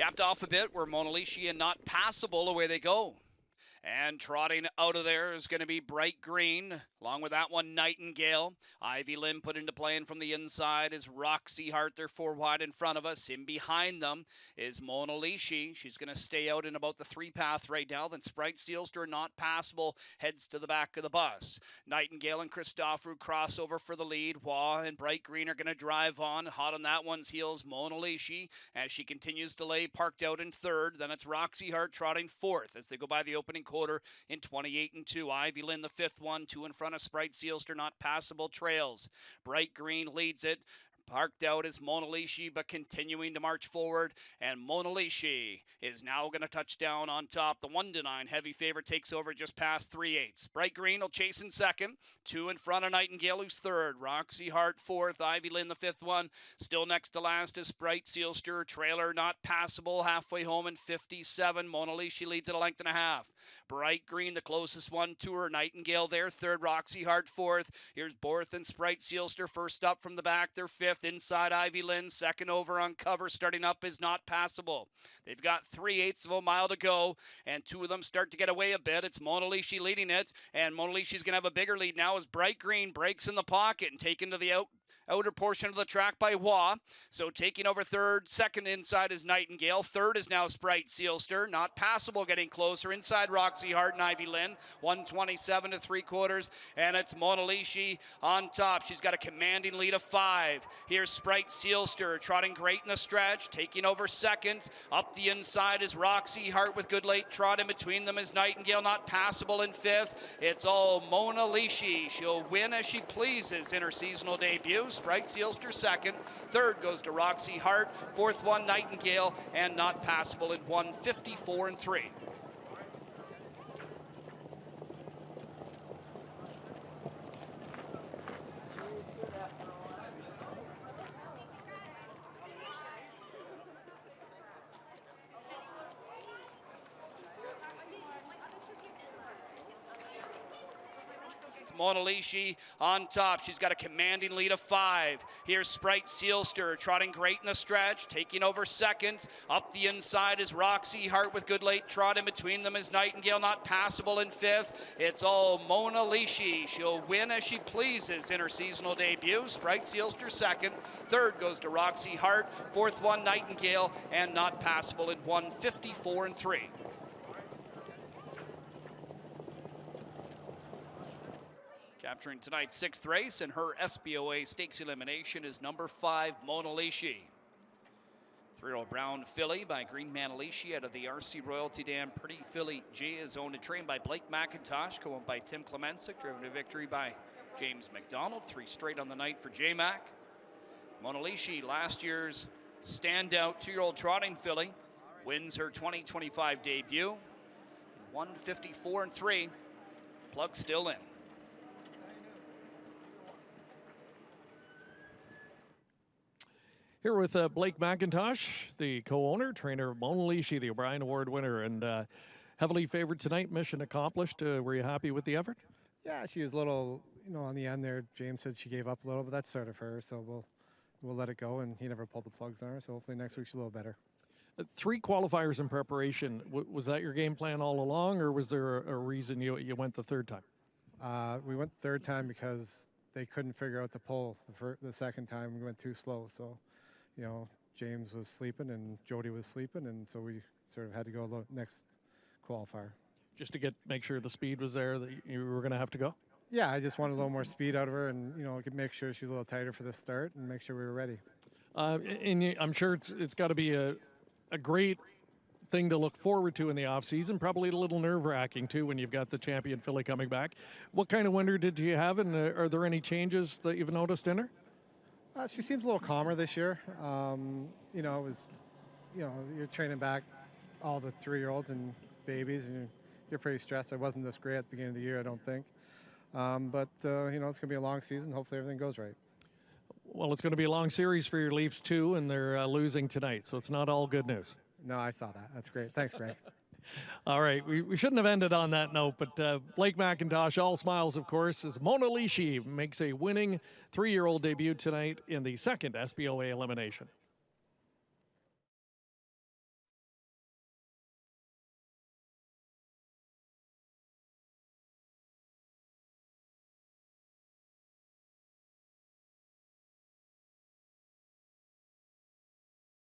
Gapped off a bit where Mona Lisa and Not Passable, away they go. And trotting out of there is going to be Bright Green. Along with that one, Nightingale. Ivy Lynn put into play, and from the inside is Roxy Hart. They're 4 wide in front of us. In behind them is Mona Lisa. She's going to stay out in about the 3 path right now. Then Sprite Sealster, Not Passable, heads to the back of the bus. Nightingale and Christopher crossover for the lead. Wah and Bright Green are going to drive on. Hot on that one's heels, Mona Lisa, as she continues to lay, parked out in 3rd. Then it's Roxy Hart trotting 4th as they go by the opening quarter in 28-2. Ivy Lynn, the 5th one, 2 in front of Sprite Sealster, Not Passable trails. Bright Green leads it. Parked out is Mona Lisa, but continuing to march forward. And Mona Lisa is now going to touch down on top. The 1-9 heavy favorite takes over just past 3/8. Bright Green will chase in 2nd. 2 in front of Nightingale, who's 3rd. Roxy Hart 4th. Ivy Lynn, the 5th one. Still next to last is Sprite Sealster. Trailer Not Passable halfway home in 57. Mona Lisa leads at a length and a half. Bright Green, the closest one to her. Nightingale there, 3rd. Roxy Hart 4th. Here's Borth and Sprite Sealster first up from the back. They're 5th. Inside Ivy Lynn, 2nd over on cover. Starting up is Not Passable. They've got 3/8 of a mile to go, and 2 of them start to get away a bit. It's Mona Lisa leading it, and Mona Lisa's going to have a bigger lead now as Bright Green breaks in the pocket and taken to the outer portion of the track by Wah. So taking over 3rd. 2nd inside is Nightingale. 3rd is now Sprite Sealster. Not Passable getting closer. Inside Roxy Hart and Ivy Lynn. 127 3/4. And it's Mona Lisa on top. She's got a commanding lead of 5. Here's Sprite Sealster trotting great in the stretch. Taking over 2nd. Up the inside is Roxy Hart with good late trot. In between them is Nightingale. Not Passable in 5th. It's all Mona Lisa. She'll win as she pleases in her seasonal debut. Sprite Sealster 2nd. 3rd goes to Roxy Hart. 4th one, Nightingale, and Not Passable in 1:54 3. Mona Lisa on top. She's got a commanding lead of 5. Here's Sprite Sealster trotting great in the stretch, taking over 2nd. Up the inside is Roxy Hart with good late trot. In between them is Nightingale. Not Passable in 5th. It's all Mona Lisa. She'll win as she pleases in her seasonal debut. Sprite Sealster 2nd. 3rd goes to Roxy Hart. 4th one, Nightingale, and Not Passable in 1:54 3. Capturing tonight's 6th race and her SBOA Stakes elimination is number 5, Mona Lisa. 3-year-old brown filly by Green Manalishi out of the RC Royalty Dam. Pretty Filly G is owned and trained by Blake McIntosh, co-owned by Tim Clemencic, driven to victory by James McDonald. 3 straight on the night for J-Mac. Mona Lisa, last year's standout 2-year-old trotting filly, wins her 2025 debut. 1:54 3. Plug still in. Here with Blake McIntosh, the co-owner, trainer of Mona Lisa, the O'Brien Award winner, and heavily favored tonight. Mission accomplished. Were you happy with the effort? Yeah, she was a little, on the end there. James said she gave up a little, but that's sort of her. So we'll let it go, and he never pulled the plugs on her. So hopefully next week she's a little better. 3 qualifiers in preparation. Was that your game plan all along, or was there a reason you went the 3rd time? We went the 3rd time because they couldn't figure out the pull. The 2nd time we went too slow. So, James was sleeping and Jody was sleeping, and so we sort of had to go the next qualifier. Just to make sure the speed was there that you were going to have to go? Yeah, I just wanted a little more speed out of her, and make sure she was a little tighter for the start and make sure we were ready. And I'm sure it's got to be a great thing to look forward to in the off season. Probably a little nerve-wracking too when you've got the champion filly coming back. What kind of winter did you have, and are there any changes that you've noticed in her? She seems a little calmer this year. It was, you're training back all the 3-year-olds and babies, and you're pretty stressed. I wasn't this great at the beginning of the year, I don't think. But it's going to be a long season. Hopefully everything goes right. Well, it's going to be a long series for your Leafs too, and they're losing tonight, so it's not all good news. No, I saw that. That's great. Thanks, Greg. All right, we shouldn't have ended on that note, but Blake McIntosh, all smiles, of course, as Mona Lisa makes a winning 3-year-old debut tonight in the 2nd SBOA elimination.